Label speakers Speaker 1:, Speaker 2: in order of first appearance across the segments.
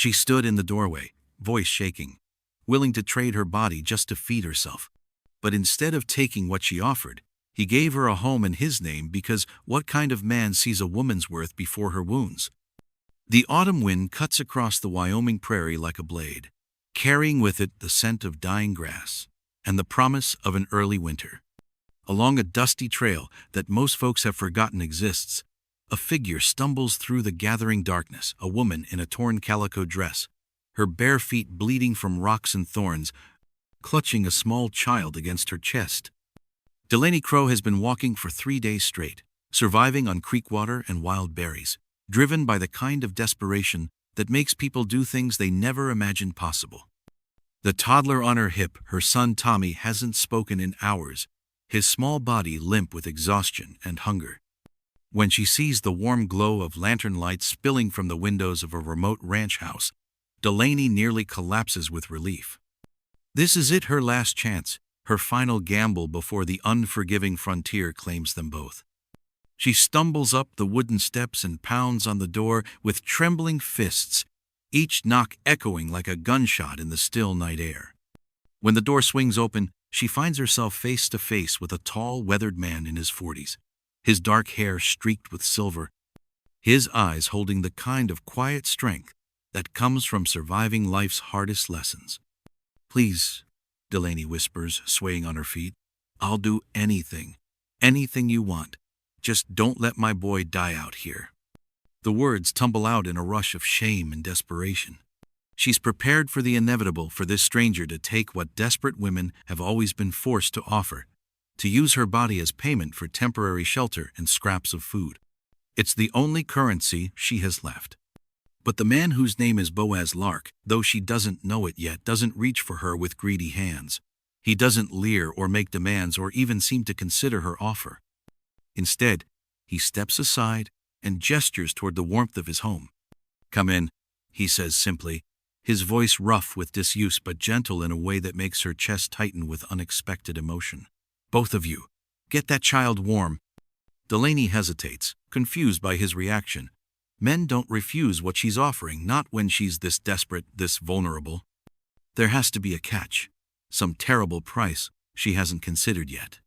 Speaker 1: She stood in the doorway, voice shaking, willing to trade her body just to feed herself. But instead of taking what she offered, he gave her a home in his name because what kind of man sees a woman's worth before her wounds? The autumn wind cuts across the Wyoming prairie like a blade, carrying with it the scent of dying grass and the promise of an early winter. Along a dusty trail that most folks have forgotten exists, a figure stumbles through the gathering darkness, a woman in a torn calico dress, her bare feet bleeding from rocks and thorns, clutching a small child against her chest. Delaney Crow has been walking for 3 days straight, surviving on creek water and wild berries, driven by the kind of desperation that makes people do things they never imagined possible. The toddler on her hip, her son Tommy, hasn't spoken in hours, his small body limp with exhaustion and hunger. When she sees the warm glow of lantern lights spilling from the windows of a remote ranch house, Delaney nearly collapses with relief. This is it, her last chance, her final gamble before the unforgiving frontier claims them both. She stumbles up the wooden steps and pounds on the door with trembling fists, each knock echoing like a gunshot in the still night air. When the door swings open, she finds herself face to face with a tall, weathered man in his 40s, his dark hair streaked with silver, his eyes holding the kind of quiet strength that comes from surviving life's hardest lessons. "Please," Delaney whispers, swaying on her feet, "I'll do anything, anything you want. Just don't let my boy die out here." The words tumble out in a rush of shame and desperation. She's prepared for the inevitable, for this stranger to take what desperate women have always been forced to offer, to use her body as payment for temporary shelter and scraps of food. It's the only currency she has left. But the man whose name is Boaz Lark, though she doesn't know it yet, doesn't reach for her with greedy hands. He doesn't leer or make demands or even seem to consider her offer. Instead, he steps aside and gestures toward the warmth of his home. "Come in," he says simply, his voice rough with disuse but gentle in a way that makes her chest tighten with unexpected emotion. "Both of you, get that child warm." Delaney hesitates, confused by his reaction. Men don't refuse what she's offering, not when she's this desperate, this vulnerable. There has to be a catch, some terrible price she hasn't considered yet.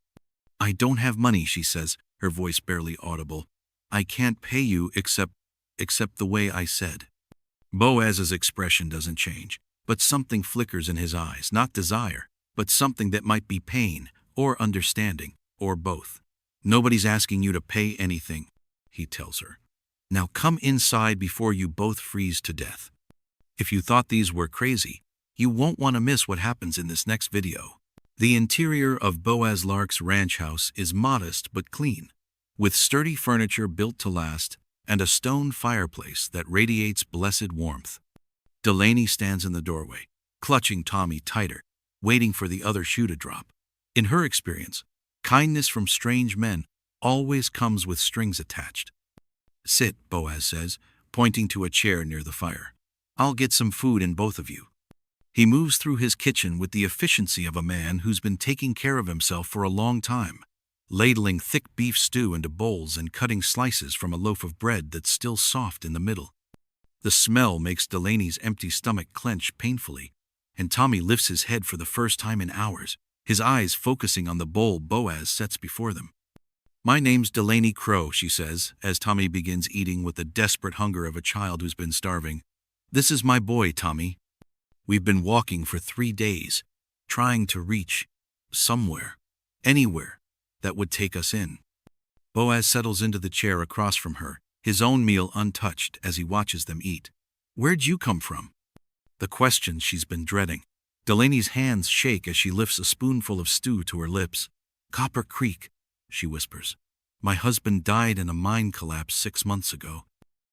Speaker 1: "I don't have money," she says, her voice barely audible. "I can't pay you except the way I said." Boaz's expression doesn't change, but something flickers in his eyes, not desire, but something that might be pain, or understanding, or both. "Nobody's asking you to pay anything," he tells her. "Now come inside before you both freeze to death." If you thought these were crazy, you won't want to miss what happens in this next video. The interior of Boaz Lark's ranch house is modest but clean, with sturdy furniture built to last and a stone fireplace that radiates blessed warmth. Delaney stands in the doorway, clutching Tommy tighter, waiting for the other shoe to drop. In her experience, kindness from strange men always comes with strings attached. "Sit," Boaz says, pointing to a chair near the fire. "I'll get some food in both of you." He moves through his kitchen with the efficiency of a man who's been taking care of himself for a long time, ladling thick beef stew into bowls and cutting slices from a loaf of bread that's still soft in the middle. The smell makes Delaney's empty stomach clench painfully, and Tommy lifts his head for the first time in hours, his eyes focusing on the bowl Boaz sets before them. "My name's Delaney Crow," she says, as Tommy begins eating with the desperate hunger of a child who's been starving. "This is my boy, Tommy. We've been walking for 3 days, trying to reach somewhere, anywhere, that would take us in." Boaz settles into the chair across from her, his own meal untouched as he watches them eat. "Where'd you come from?" The question she's been dreading. Delaney's hands shake as she lifts a spoonful of stew to her lips. "Copper Creek," she whispers. "My husband died in a mine collapse 6 months ago.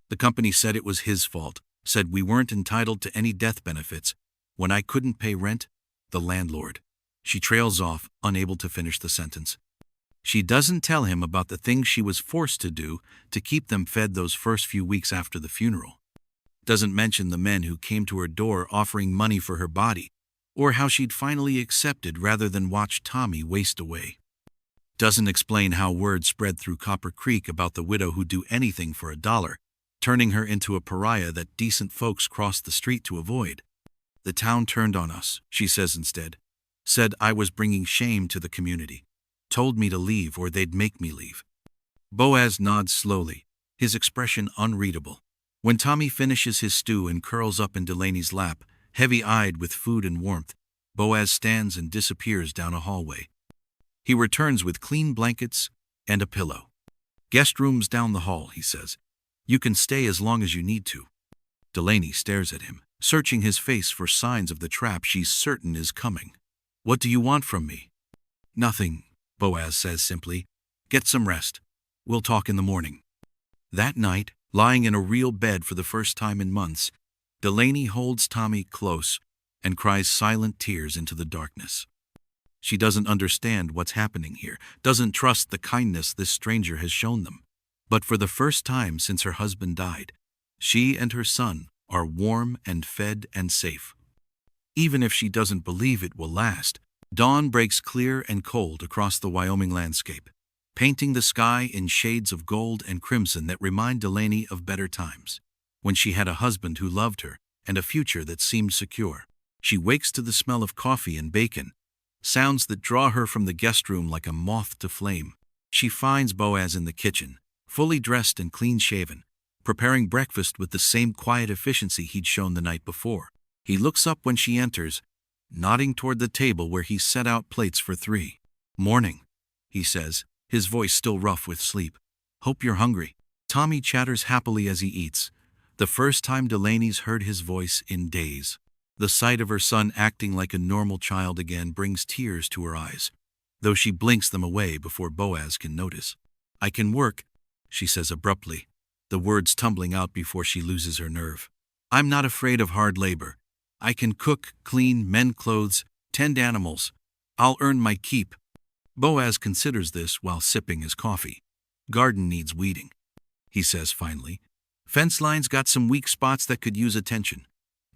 Speaker 1: The company said it was his fault, said we weren't entitled to any death benefits. When I couldn't pay rent, the landlord." She trails off, unable to finish the sentence. She doesn't tell him about the things she was forced to do to keep them fed those first few weeks after the funeral. Doesn't mention the men who came to her door offering money for her body, or how she'd finally accepted rather than watch Tommy waste away. Doesn't explain how word spread through Copper Creek about the widow who'd do anything for $1, turning her into a pariah that decent folks crossed the street to avoid. The town turned on us, she says instead. Said I was bringing shame to the community. Told me to leave or they'd make me leave. Boaz nods slowly, his expression unreadable. When Tommy finishes his stew and curls up in Delaney's lap, heavy-eyed with food and warmth, Boaz stands and disappears down a hallway. He returns with clean blankets and a pillow. Guest room's down the hall, he says. You can stay as long as you need to. Delaney stares at him, searching his face for signs of the trap she's certain is coming. What do you want from me? Nothing, Boaz says simply. Get some rest. We'll talk in the morning. That night, lying in a real bed for the first time in months, Delaney holds Tommy close and cries silent tears into the darkness. She doesn't understand what's happening here, doesn't trust the kindness this stranger has shown them. But for the first time since her husband died, she and her son are warm and fed and safe. Even if she doesn't believe it will last, dawn breaks clear and cold across the Wyoming landscape, painting the sky in shades of gold and crimson that remind Delaney of better times, when she had a husband who loved her and a future that seemed secure. She wakes to the smell of coffee and bacon, sounds that draw her from the guest room like a moth to flame. She finds Boaz in the kitchen, fully dressed and clean-shaven, preparing breakfast with the same quiet efficiency he'd shown the night before. He looks up when she enters, nodding toward the table where he set out plates for three. Morning, he says, his voice still rough with sleep. Hope you're hungry. Tommy chatters happily as he eats, the first time Delaney's heard his voice in days. The sight of her son acting like a normal child again brings tears to her eyes, though she blinks them away before Boaz can notice. I can work, she says abruptly, the words tumbling out before she loses her nerve. I'm not afraid of hard labor. I can cook, clean, mend clothes, tend animals. I'll earn my keep. Boaz considers this while sipping his coffee. Garden needs weeding, he says finally. Fence lines got some weak spots that could use attention.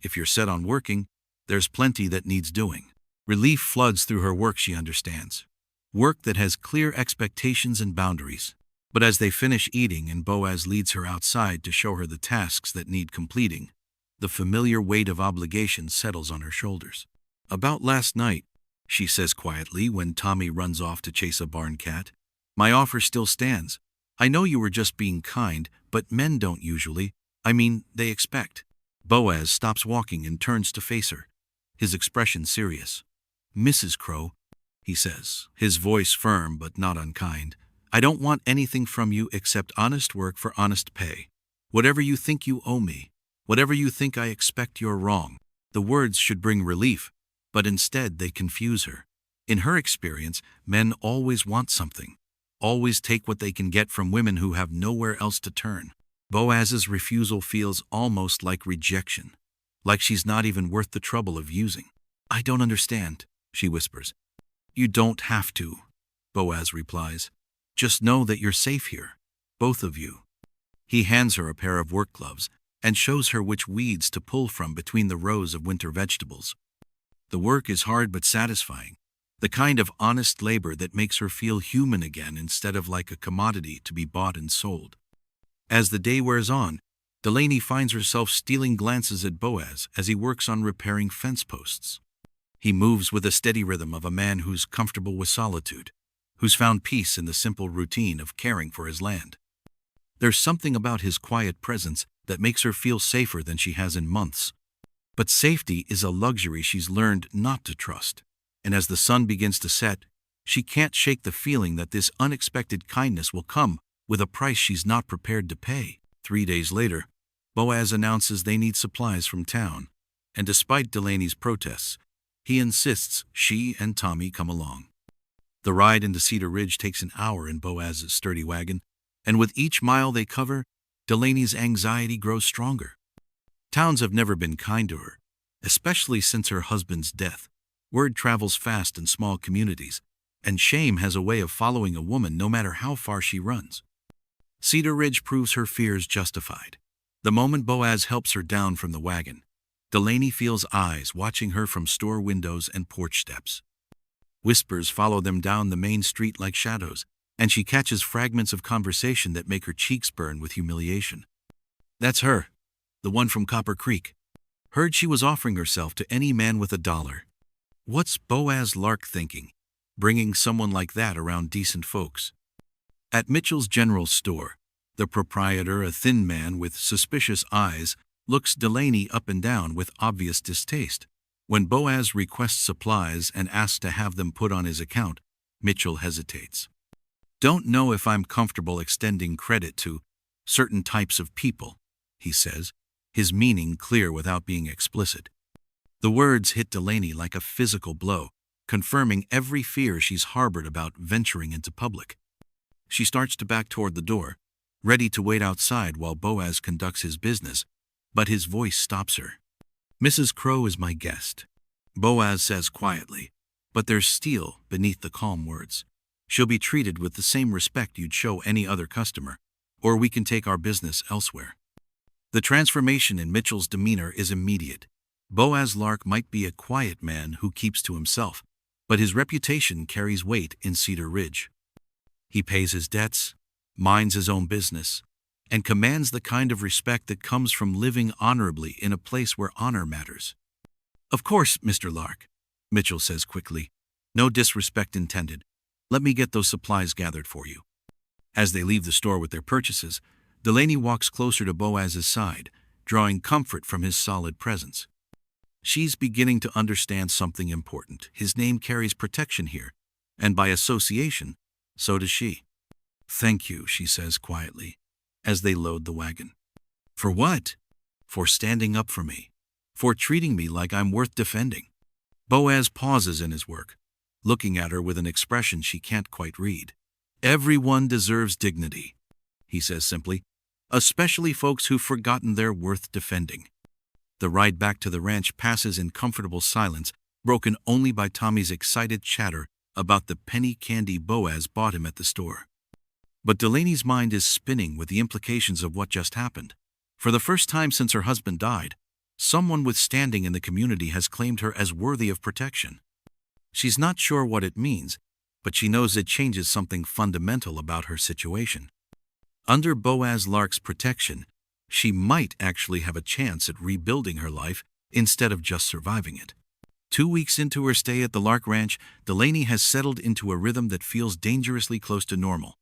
Speaker 1: If you're set on working, there's plenty that needs doing. Relief floods through her work, she understands. Work that has clear expectations and boundaries. But as they finish eating and Boaz leads her outside to show her the tasks that need completing, the familiar weight of obligation settles on her shoulders. About last night, she says quietly when Tommy runs off to chase a barn cat. My offer still stands. I know you were just being kind, but men don't usually. They expect. Boaz stops walking and turns to face her, his expression serious. Mrs. Crow, he says, his voice firm but not unkind, I don't want anything from you except honest work for honest pay. Whatever you think you owe me, whatever you think I expect, you're wrong. The words should bring relief, but instead they confuse her. In her experience, men always want something, always take what they can get from women who have nowhere else to turn. Boaz's refusal feels almost like rejection, like she's not even worth the trouble of using. I don't understand, she whispers. You don't have to, Boaz replies. Just know that you're safe here, both of you. He hands her a pair of work gloves and shows her which weeds to pull from between the rows of winter vegetables. The work is hard but satisfying, the kind of honest labor that makes her feel human again instead of like a commodity to be bought and sold. As the day wears on, Delaney finds herself stealing glances at Boaz as he works on repairing fence posts. He moves with a steady rhythm of a man who's comfortable with solitude, who's found peace in the simple routine of caring for his land. There's something about his quiet presence that makes her feel safer than she has in months. But safety is a luxury she's learned not to trust, and as the sun begins to set, she can't shake the feeling that this unexpected kindness will come with a price she's not prepared to pay. 3 days later, Boaz announces they need supplies from town, and despite Delaney's protests, he insists she and Tommy come along. The ride into Cedar Ridge takes an hour in Boaz's sturdy wagon, and with each mile they cover, Delaney's anxiety grows stronger. Towns have never been kind to her, especially since her husband's death. Word travels fast in small communities, and shame has a way of following a woman no matter how far she runs. Cedar Ridge proves her fears justified. The moment Boaz helps her down from the wagon, Delaney feels eyes watching her from store windows and porch steps. Whispers follow them down the main street like shadows, and she catches fragments of conversation that make her cheeks burn with humiliation. That's her, the one from Copper Creek. Heard she was offering herself to any man with $1. What's Boaz Lark thinking, bringing someone like that around decent folks? At Mitchell's General Store, the proprietor, a thin man with suspicious eyes, looks Delaney up and down with obvious distaste. When Boaz requests supplies and asks to have them put on his account, Mitchell hesitates. Don't know if I'm comfortable extending credit to certain types of people, he says, his meaning clear without being explicit. The words hit Delaney like a physical blow, confirming every fear she's harbored about venturing into public. She starts to back toward the door, ready to wait outside while Boaz conducts his business, but his voice stops her. Mrs. Crow is my guest, Boaz says quietly, but there's steel beneath the calm words. She'll be treated with the same respect you'd show any other customer, or we can take our business elsewhere. The transformation in Mitchell's demeanor is immediate. Boaz Lark might be a quiet man who keeps to himself, but his reputation carries weight in Cedar Ridge. He pays his debts, minds his own business, and commands the kind of respect that comes from living honorably in a place where honor matters. Of course, Mr. Lark, Mitchell says quickly. No disrespect intended. Let me get those supplies gathered for you. As they leave the store with their purchases, Delaney walks closer to Boaz's side, drawing comfort from his solid presence. She's beginning to understand something important. His name carries protection here, and by association, so does she. Thank you, she says quietly, as they load the wagon. For what? For standing up for me. For treating me like I'm worth defending. Boaz pauses in his work, looking at her with an expression she can't quite read. Everyone deserves dignity, he says simply, especially folks who've forgotten their worth defending. The ride back to the ranch passes in comfortable silence, broken only by Tommy's excited chatter about the penny candy Boaz bought him at the store. But Delaney's mind is spinning with the implications of what just happened. For the first time since her husband died, someone with standing in the community has claimed her as worthy of protection. She's not sure what it means, but she knows it changes something fundamental about her situation. Under Boaz Lark's protection, she might actually have a chance at rebuilding her life instead of just surviving it. 2 weeks into her stay at the Lark Ranch, Delaney has settled into a rhythm that feels dangerously close to normal.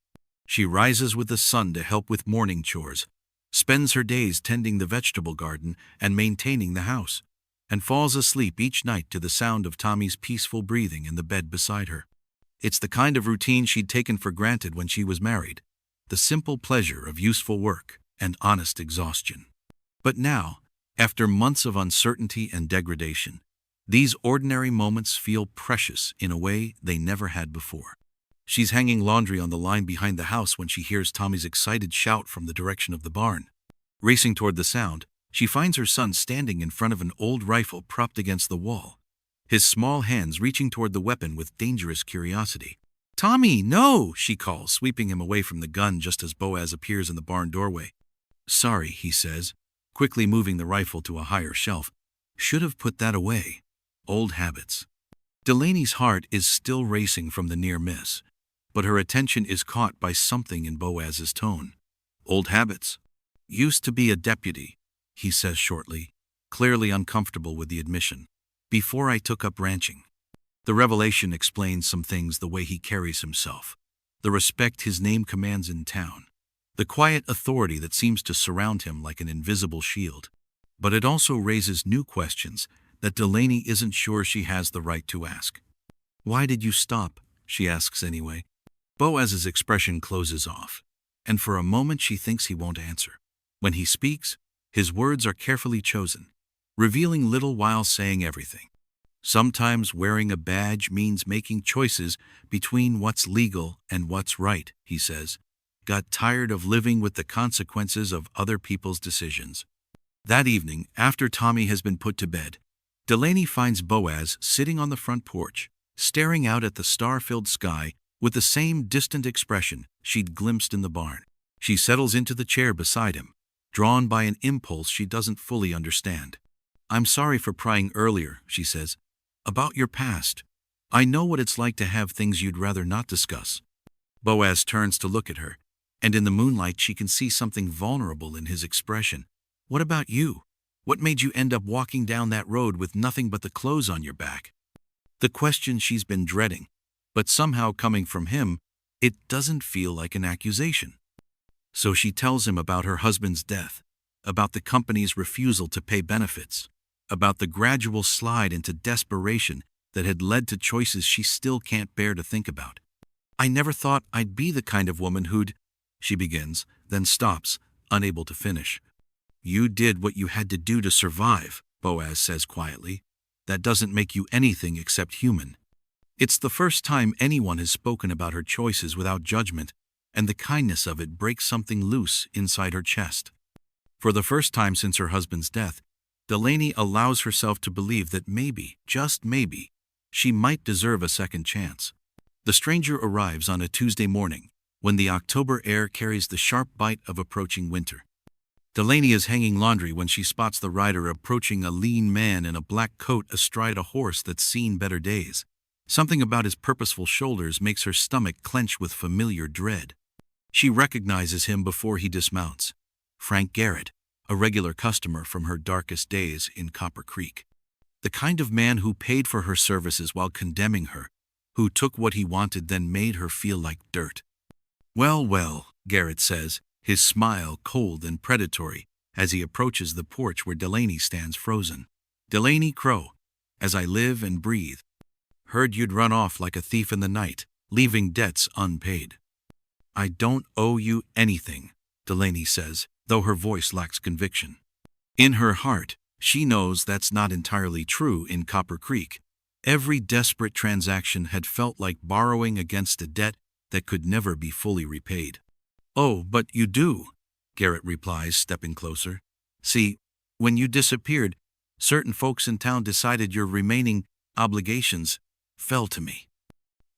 Speaker 1: She rises with the sun to help with morning chores, spends her days tending the vegetable garden and maintaining the house, and falls asleep each night to the sound of Tommy's peaceful breathing in the bed beside her. It's the kind of routine she'd taken for granted when she was married, the simple pleasure of useful work and honest exhaustion. But now, after months of uncertainty and degradation, these ordinary moments feel precious in a way they never had before. She's hanging laundry on the line behind the house when she hears Tommy's excited shout from the direction of the barn. Racing toward the sound, she finds her son standing in front of an old rifle propped against the wall, his small hands reaching toward the weapon with dangerous curiosity. "Tommy, no!" she calls, sweeping him away from the gun just as Boaz appears in the barn doorway. "Sorry," he says, quickly moving the rifle to a higher shelf. "Should have put that away. Old habits." Delaney's heart is still racing from the near miss, but her attention is caught by something in Boaz's tone. "Old habits? Used to be a deputy," he says shortly, clearly uncomfortable with the admission. "Before I took up ranching." The revelation explains some things: the way he carries himself, the respect his name commands in town, the quiet authority that seems to surround him like an invisible shield. But it also raises new questions that Delaney isn't sure she has the right to ask. "Why did you stop?" she asks anyway. Boaz's expression closes off, and for a moment she thinks he won't answer. When he speaks, his words are carefully chosen, revealing little while saying everything. "Sometimes wearing a badge means making choices between what's legal and what's right," he says. "Got tired of living with the consequences of other people's decisions." That evening, after Tommy has been put to bed, Delaney finds Boaz sitting on the front porch, staring out at the star-filled sky with the same distant expression she'd glimpsed in the barn. She settles into the chair beside him, drawn by an impulse she doesn't fully understand. "I'm sorry for prying earlier," she says, "about your past. I know what it's like to have things you'd rather not discuss." Boaz turns to look at her, And in the moonlight she can see something vulnerable in his expression. What about you? What made you end up walking down that road with nothing but the clothes on your back? The question she's been dreading, but somehow coming from him, it doesn't feel like an accusation. So she tells him about her husband's death, about the company's refusal to pay benefits, about the gradual slide into desperation that had led to choices she still can't bear to think about. I never thought I'd be the kind of woman who'd, she begins, then stops, unable to finish. You did what you had to do to survive, Boaz says quietly. That doesn't make you anything except human. It's the first time anyone has spoken about her choices without judgment, and the kindness of it breaks something loose inside her chest. For the first time since her husband's death, Delaney allows herself to believe that maybe, just maybe, she might deserve a second chance. The stranger arrives on a Tuesday morning, when the October air carries the sharp bite of approaching winter. Delaney is hanging laundry when she spots the rider approaching, a lean man in a black coat astride a horse that's seen better days. Something about his purposeful shoulders makes her stomach clench with familiar dread. She recognizes him before he dismounts. Frank Garrett, a regular customer from her darkest days in Copper Creek. The kind of man who paid for her services while condemning her, who took what he wanted then made her feel like dirt. Well, well, Garrett says, his smile cold and predatory as he approaches the porch where Delaney stands frozen. Delaney Crow, as I live and breathe. Heard you'd run off like a thief in the night, leaving debts unpaid. I don't owe you anything, Delaney says, though her voice lacks conviction. In her heart, she knows that's not entirely true in Copper Creek. Every desperate transaction had felt like borrowing against a debt that could never be fully repaid. Oh, but you do, Garrett replies, stepping closer. See, when you disappeared, certain folks in town decided your remaining obligations fell to me.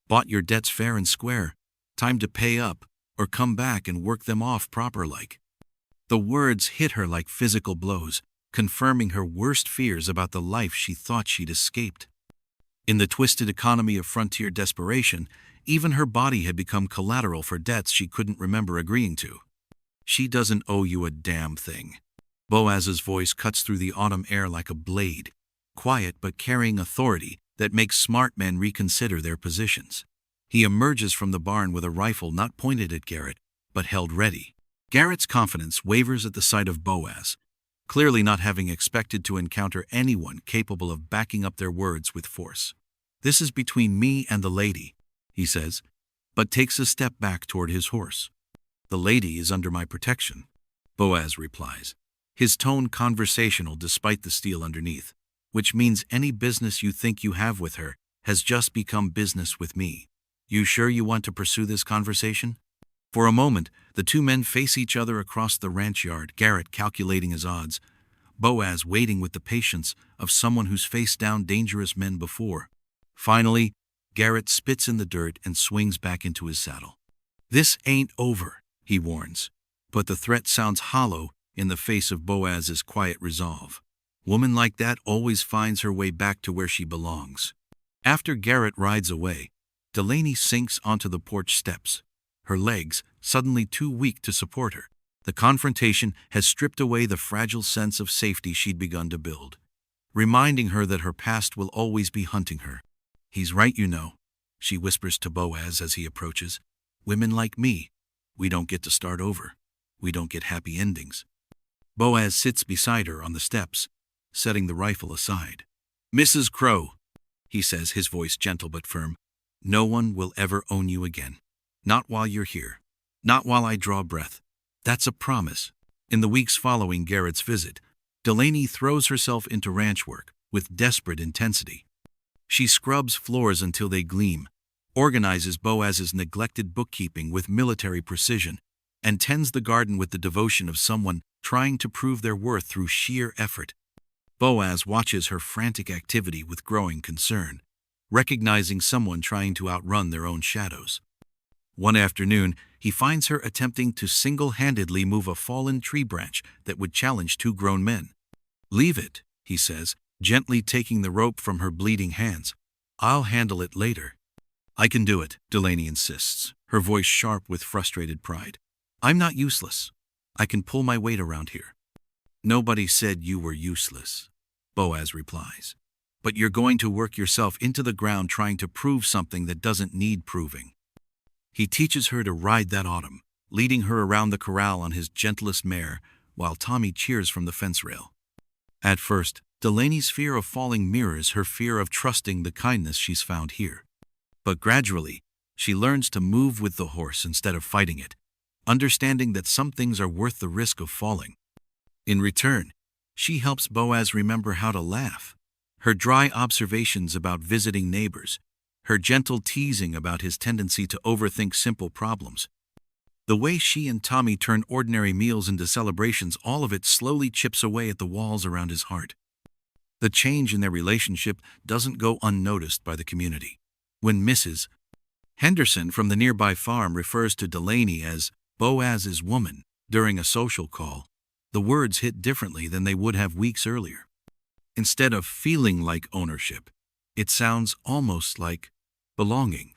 Speaker 1: Bought your debts fair and square, time to pay up, or come back and work them off proper-like. The words hit her like physical blows, confirming her worst fears about the life she thought she'd escaped. In the twisted economy of frontier desperation, even her body had become collateral for debts she couldn't remember agreeing to. She doesn't owe you a damn thing. Boaz's voice cuts through the autumn air like a blade, quiet but carrying authority that makes smart men reconsider their positions. He emerges from the barn with a rifle not pointed at Garrett, but held ready. Garrett's confidence wavers at the sight of Boaz, clearly not having expected to encounter anyone capable of backing up their words with force. This is between me and the lady, he says, but takes a step back toward his horse. The lady is under my protection, Boaz replies, his tone conversational despite the steel underneath, which means any business you think you have with her has just become business with me. You sure you want to pursue this conversation? For a moment, the two men face each other across the ranch yard, Garrett calculating his odds, Boaz waiting with the patience of someone who's faced down dangerous men before. Finally, Garrett spits in the dirt and swings back into his saddle. This ain't over, he warns, but the threat sounds hollow in the face of Boaz's quiet resolve. Woman like that always finds her way back to where she belongs. After Garrett rides away, Delaney sinks onto the porch steps, her legs suddenly too weak to support her. The confrontation has stripped away the fragile sense of safety she'd begun to build, reminding her that her past will always be hunting her. He's right, you know, she whispers to Boaz as he approaches. Women like me, we don't get to start over. We don't get happy endings. Boaz sits beside her on the steps, setting the rifle aside. Mrs. Crow, he says, his voice gentle but firm, no one will ever own you again. Not while you're here. Not while I draw breath. That's a promise. In the weeks following Garrett's visit, Delaney throws herself into ranch work with desperate intensity. She scrubs floors until they gleam, organizes Boaz's neglected bookkeeping with military precision, and tends the garden with the devotion of someone trying to prove their worth through sheer effort. Boaz watches her frantic activity with growing concern, recognizing someone trying to outrun their own shadows. One afternoon, he finds her attempting to single-handedly move a fallen tree branch that would challenge two grown men. Leave it, he says, gently taking the rope from her bleeding hands. I'll handle it later. I can do it, Delaney insists, her voice sharp with frustrated pride. I'm not useless. I can pull my weight around here. Nobody said you were useless, Boaz replies. But you're going to work yourself into the ground trying to prove something that doesn't need proving. He teaches her to ride that autumn, leading her around the corral on his gentlest mare, while Tommy cheers from the fence rail. At first, Delaney's fear of falling mirrors her fear of trusting the kindness she's found here. But gradually, she learns to move with the horse instead of fighting it, understanding that some things are worth the risk of falling. In return, she helps Boaz remember how to laugh. Her dry observations about visiting neighbors, her gentle teasing about his tendency to overthink simple problems. The way she and Tommy turn ordinary meals into celebrations, all of it slowly chips away at the walls around his heart. The change in their relationship doesn't go unnoticed by the community. When Mrs. Henderson from the nearby farm refers to Delaney as Boaz's woman during a social call, the words hit differently than they would have weeks earlier. Instead of feeling like ownership, it sounds almost like belonging.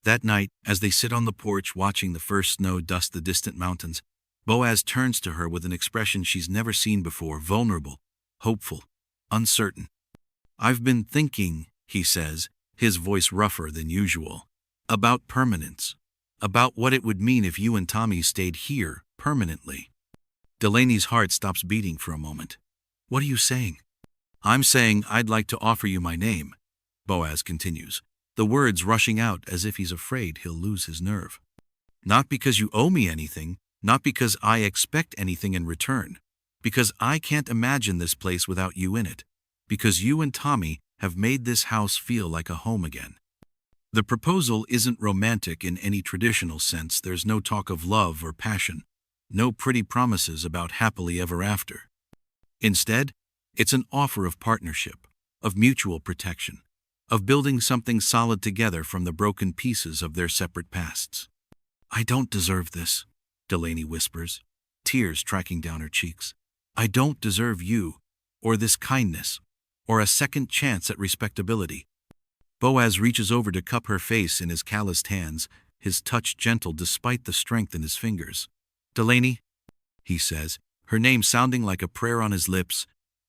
Speaker 1: That night, as they sit on the porch watching the first snow dust the distant mountains, Boaz turns to her with an expression she's never seen before, vulnerable, hopeful, uncertain. "I've been thinking," he says, his voice rougher than usual, "about permanence, about what it would mean if you and Tommy stayed here permanently." Delaney's heart stops beating for a moment. "What are you saying?" "I'm saying I'd like to offer you my name," Boaz continues, the words rushing out as if he's afraid he'll lose his nerve. "Not because you owe me anything, not because I expect anything in return, because I can't imagine this place without you in it, because you and Tommy have made this house feel like a home again." The proposal isn't romantic in any traditional sense. There's no talk of love or passion, no pretty promises about happily ever after. Instead, it's an offer of partnership, of mutual protection, of building something solid together from the broken pieces of their separate pasts. "I don't deserve this," Delaney whispers, tears tracking down her cheeks. "I don't deserve you, or this kindness, or a second chance at respectability." Boaz reaches over to cup her face in his calloused hands, his touch gentle despite the strength in his fingers. "Delaney," he says, her name sounding like a prayer on his lips,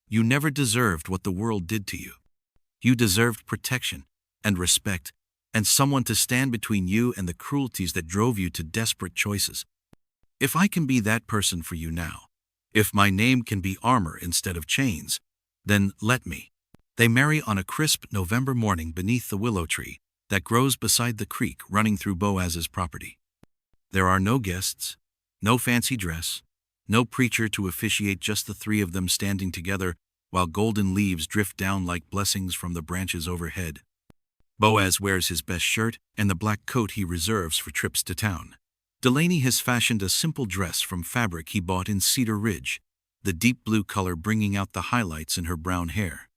Speaker 1: "you never deserved what the world did to you. You deserved protection and respect and someone to stand between you and the cruelties that drove you to desperate choices. If I can be that person for you now, if my name can be armor instead of chains, then let me." They marry on a crisp November morning beneath the willow tree that grows beside the creek running through Boaz's property. There are no guests, no fancy dress, no preacher to officiate, just the three of them standing together while golden leaves drift down like blessings from the branches overhead. Boaz wears his best shirt and the black coat he reserves for trips to town. Delaney has fashioned a simple dress from fabric he bought in Cedar Ridge, the deep blue color bringing out the highlights in her brown hair.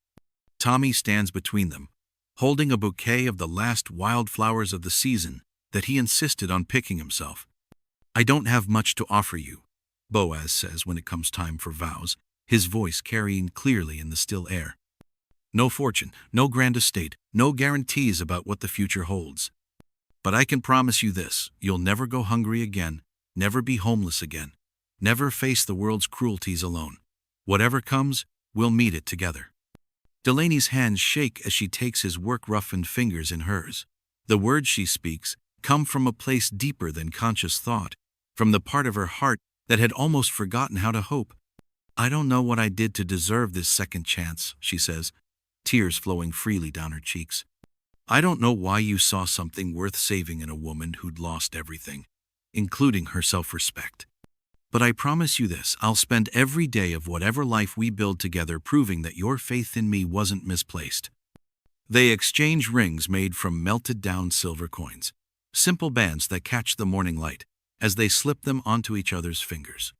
Speaker 1: Tommy stands between them, holding a bouquet of the last wildflowers of the season that he insisted on picking himself. "I don't have much to offer you," Boaz says when it comes time for vows, his voice carrying clearly in the still air. "No fortune, no grand estate, no guarantees about what the future holds. But I can promise you this: you'll never go hungry again, never be homeless again, never face the world's cruelties alone. Whatever comes, we'll meet it together." Delaney's hands shake as she takes his work-roughened fingers in hers. The words she speaks come from a place deeper than conscious thought, from the part of her heart that had almost forgotten how to hope. "I don't know what I did to deserve this second chance," she says, tears flowing freely down her cheeks. "I don't know why you saw something worth saving in a woman who'd lost everything, including her self-respect. But I promise you this: I'll spend every day of whatever life we build together proving that your faith in me wasn't misplaced." They exchange rings made from melted down silver coins, simple bands that catch the morning light, as they slip them onto each other's fingers.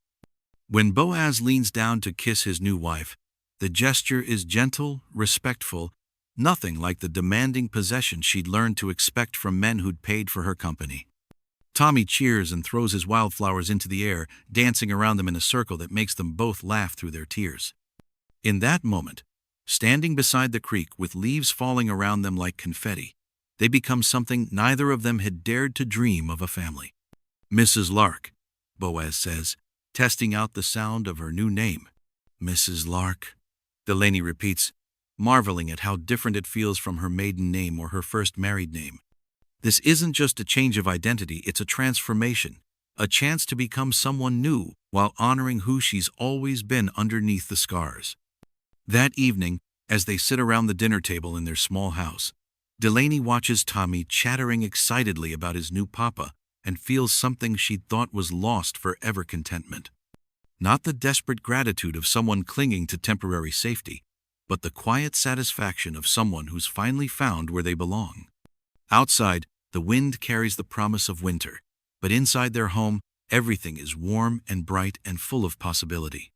Speaker 1: When Boaz leans down to kiss his new wife, the gesture is gentle, respectful, nothing like the demanding possession she'd learned to expect from men who'd paid for her company. Tommy cheers and throws his wildflowers into the air, dancing around them in a circle that makes them both laugh through their tears. In that moment, standing beside the creek with leaves falling around them like confetti, they become something neither of them had dared to dream of: a family. "Mrs. Lark," Boaz says, testing out the sound of her new name. Mrs. Lark, Delaney repeats, marveling at how different it feels from her maiden name or her first married name. This isn't just a change of identity, it's a transformation, a chance to become someone new while honoring who she's always been underneath the scars. That evening, as they sit around the dinner table in their small house, Delaney watches Tommy chattering excitedly about his new papa and feels something she'd thought was lost forever: contentment. Not the desperate gratitude of someone clinging to temporary safety, but the quiet satisfaction of someone who's finally found where they belong. Outside, the wind carries the promise of winter, but inside their home, everything is warm and bright and full of possibility.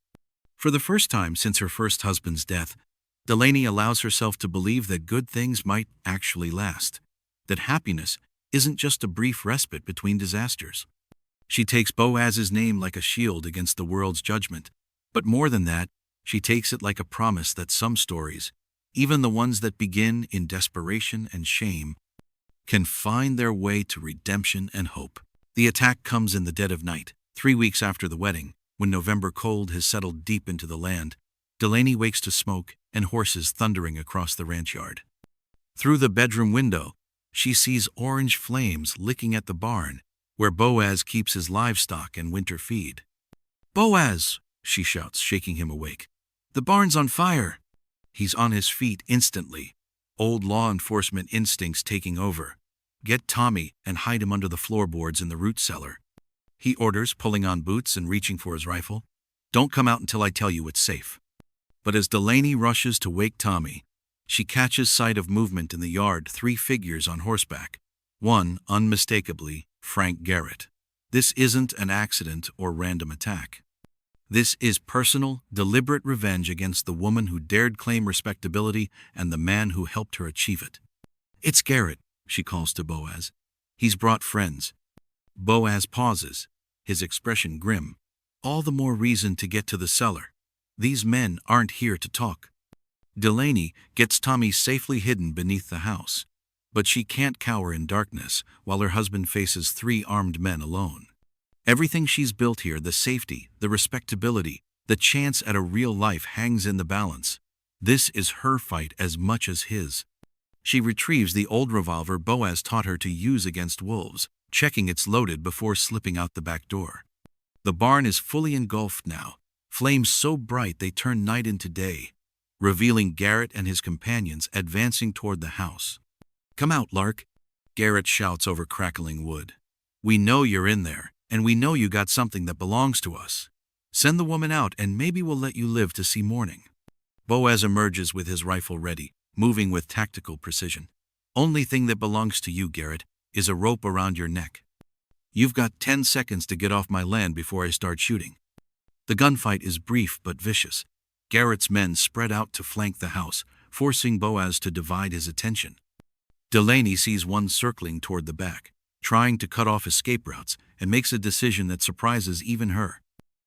Speaker 1: For the first time since her first husband's death, Delaney allows herself to believe that good things might actually last, that happiness isn't just a brief respite between disasters. She takes Boaz's name like a shield against the world's judgment, but more than that, she takes it like a promise that some stories, even the ones that begin in desperation and shame, can find their way to redemption and hope. The attack comes in the dead of night, 3 weeks after the wedding, when November cold has settled deep into the land. Delaney wakes to smoke and horses thundering across the ranch yard. Through the bedroom window, she sees orange flames licking at the barn, where Boaz keeps his livestock and winter feed. "Boaz!" she shouts, shaking him awake. "The barn's on fire!" He's on his feet instantly, old law enforcement instincts taking over. "Get Tommy and hide him under the floorboards in the root cellar," he orders, pulling on boots and reaching for his rifle. "Don't come out until I tell you it's safe." But as Delaney rushes to wake Tommy, she catches sight of movement in the yard, 3 figures on horseback. One, unmistakably, Frank Garrett. This isn't an accident or random attack. This is personal, deliberate revenge against the woman who dared claim respectability and the man who helped her achieve it. "It's Garrett," she calls to Boaz. "He's brought friends." Boaz pauses, his expression grim. "All the more reason to get to the cellar. These men aren't here to talk." Delaney gets Tommy safely hidden beneath the house, but she can't cower in darkness while her husband faces 3 armed men alone. Everything she's built here, the safety, the respectability, the chance at a real life, hangs in the balance. This is her fight as much as his. She retrieves the old revolver Boaz taught her to use against wolves, checking it's loaded before slipping out the back door. The barn is fully engulfed now, flames so bright they turn night into day, revealing Garrett and his companions advancing toward the house. "Come out, Lark," Garrett shouts over crackling wood. "We know you're in there, and we know you got something that belongs to us. Send the woman out and maybe we'll let you live to see morning." Boaz emerges with his rifle ready, moving with tactical precision. "Only thing that belongs to you, Garrett, is a rope around your neck. You've got 10 seconds to get off my land before I start shooting." The gunfight is brief but vicious. Garrett's men spread out to flank the house, forcing Boaz to divide his attention. Delaney sees one circling toward the back, trying to cut off escape routes, and makes a decision that surprises even her.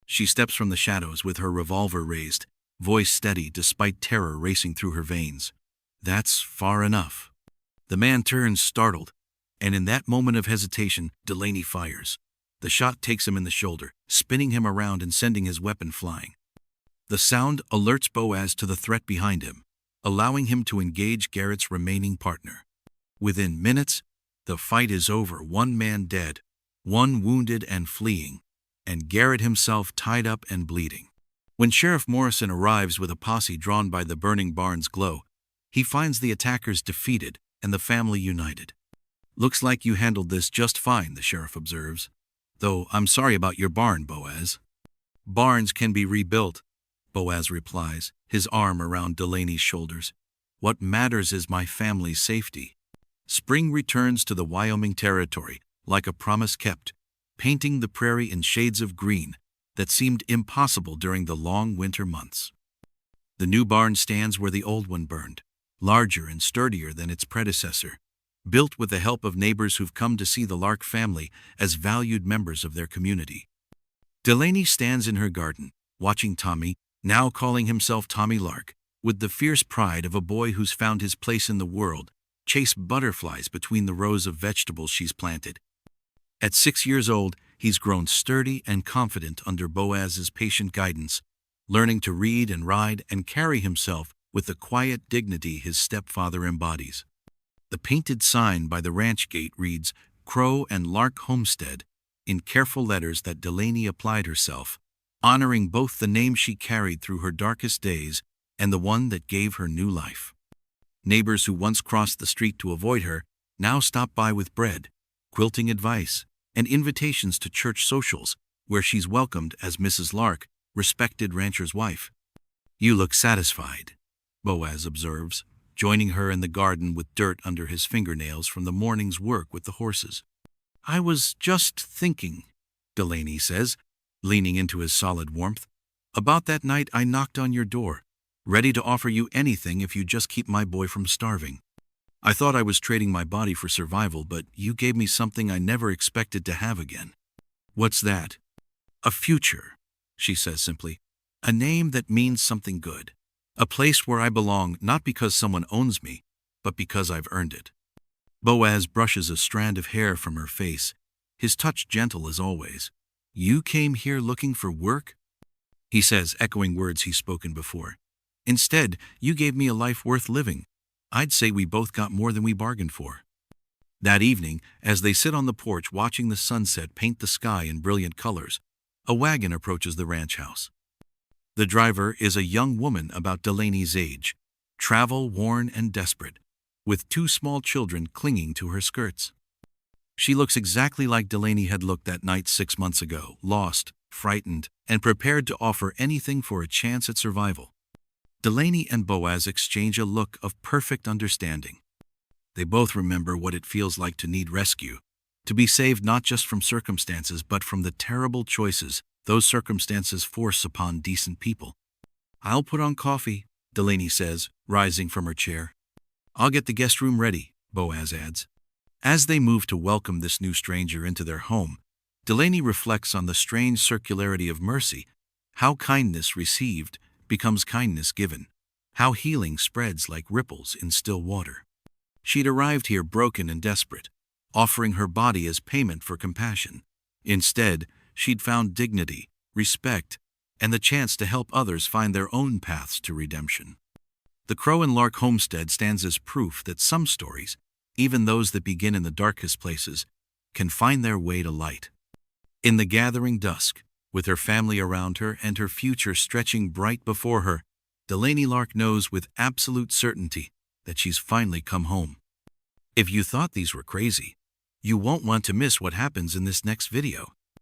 Speaker 1: She steps from the shadows with her revolver raised, voice steady despite terror racing through her veins. "That's far enough." The man turns, startled, and in that moment of hesitation, Delaney fires. The shot takes him in the shoulder, spinning him around and sending his weapon flying. The sound alerts Boaz to the threat behind him, allowing him to engage Garrett's remaining partner. Within minutes, the fight is over, 1 man dead, 1 wounded and fleeing, and Garrett himself tied up and bleeding. When Sheriff Morrison arrives with a posse drawn by the burning barn's glow, he finds the attackers defeated and the family united. "Looks like you handled this just fine," the sheriff observes. "Though I'm sorry about your barn, Boaz." "Barns can be rebuilt," Boaz replies, his arm around Delaney's shoulders. "What matters is my family's safety." Spring returns to the Wyoming territory, like a promise kept, painting the prairie in shades of green that seemed impossible during the long winter months. The new barn stands where the old one burned, larger and sturdier than its predecessor, built with the help of neighbors who've come to see the Lark family as valued members of their community. Delaney stands in her garden, watching Tommy, now calling himself Tommy Lark, with the fierce pride of a boy who's found his place in the world, chase butterflies between the rows of vegetables she's planted. At 6 years old, He's grown sturdy and confident under Boaz's patient guidance, learning to read and ride and carry himself with the quiet dignity his stepfather embodies. The painted sign by the ranch gate reads, "Crow and Lark Homestead," in careful letters that Delaney applied herself, honoring both the name she carried through her darkest days and the one that gave her new life. Neighbors who once crossed the street to avoid her now stop by with bread, quilting advice, and invitations to church socials, where she's welcomed as Mrs. Lark, respected rancher's wife. "You look satisfied," Boaz observes, joining her in the garden with dirt under his fingernails from the morning's work with the horses. "I was just thinking," Delaney says, leaning into his solid warmth, "about that night I knocked on your door, ready to offer you anything if you just keep my boy from starving. I thought I was trading my body for survival, but you gave me something I never expected to have again." "What's that?" "A future," she says simply. "A name that means something good. A place where I belong, not because someone owns me, but because I've earned it." Boaz brushes a strand of hair from her face, his touch gentle as always. "You came here looking for work?" he says, echoing words he's spoken before. "Instead, you gave me a life worth living. I'd say we both got more than we bargained for." That evening, as they sit on the porch watching the sunset paint the sky in brilliant colors, a wagon approaches the ranch house. The driver is a young woman about Delaney's age, travel-worn and desperate, with two small children clinging to her skirts. She looks exactly like Delaney had looked that night 6 months ago, lost, frightened, and prepared to offer anything for a chance at survival. Delaney and Boaz exchange a look of perfect understanding. They both remember what it feels like to need rescue, to be saved not just from circumstances but from the terrible choices those circumstances force upon decent people. "I'll put on coffee," Delaney says, rising from her chair. "I'll get the guest room ready," Boaz adds. As they move to welcome this new stranger into their home, Delaney reflects on the strange circularity of mercy, how kindness received becomes kindness given, how healing spreads like ripples in still water. She'd arrived here broken and desperate, offering her body as payment for compassion. Instead, she'd found dignity, respect, and the chance to help others find their own paths to redemption. The Crow and Lark Homestead stands as proof that some stories, even those that begin in the darkest places, can find their way to light. In the gathering dusk, with her family around her and her future stretching bright before her, Delaney Lark knows with absolute certainty that she's finally come home. If you thought these were crazy, you won't want to miss what happens in this next video.